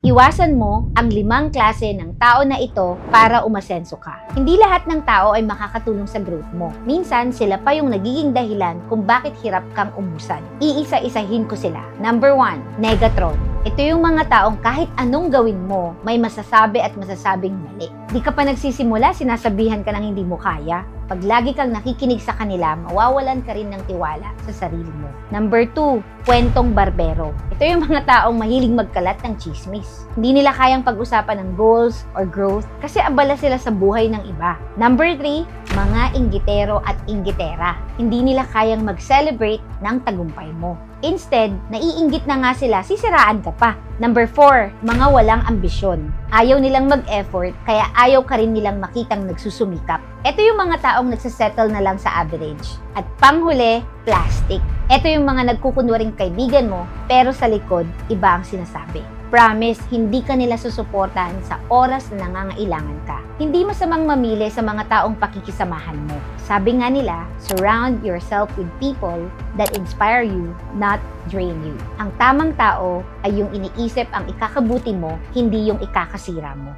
Iwasan mo ang 5 klase ng tao na ito para umasenso ka. Hindi lahat ng tao ay makakatulong sa growth mo. Minsan, sila pa yung nagiging dahilan kung bakit hirap kang umusan. Iisa-isahin ko sila. Number 1, Negatron. Ito yung mga taong kahit anong gawin mo, may masasabi at masasabing mali. Di ka pa nagsisimula, sinasabihan ka ng hindi mo kaya. Pag lagi kang nakikinig sa kanila, mawawalan ka rin ng tiwala sa sarili mo. Number 2, kwentong barbero. Ito yung mga taong mahilig magkalat ng chismis. Hindi nila kayang pag-usapan ng goals or growth kasi abala sila sa buhay ng iba. Number 3, mga inggitero at inggitera. Hindi nila kayang mag-celebrate ng tagumpay mo. Instead, naiinggit na nga sila, sisiraan ka pa. Number 4, mga walang ambisyon. Ayaw nilang mag-effort, kaya ayaw ka rin nilang makitang nagsusumikap. Ito yung mga taong nagsasettle na lang sa average. At panghuli, plastic. Ito yung mga nagkukunwaring kaibigan mo, pero sa likod, iba ang sinasabi. Promise, hindi ka nila susuportahan sa oras na nangangailangan ka. Hindi masamang mamili sa mga taong pakikisamahan mo. Sabi nga nila, surround yourself with people that inspire you, not drain you. Ang tamang tao ay yung iniisip ang ikakabuti mo, hindi yung ikakasira mo.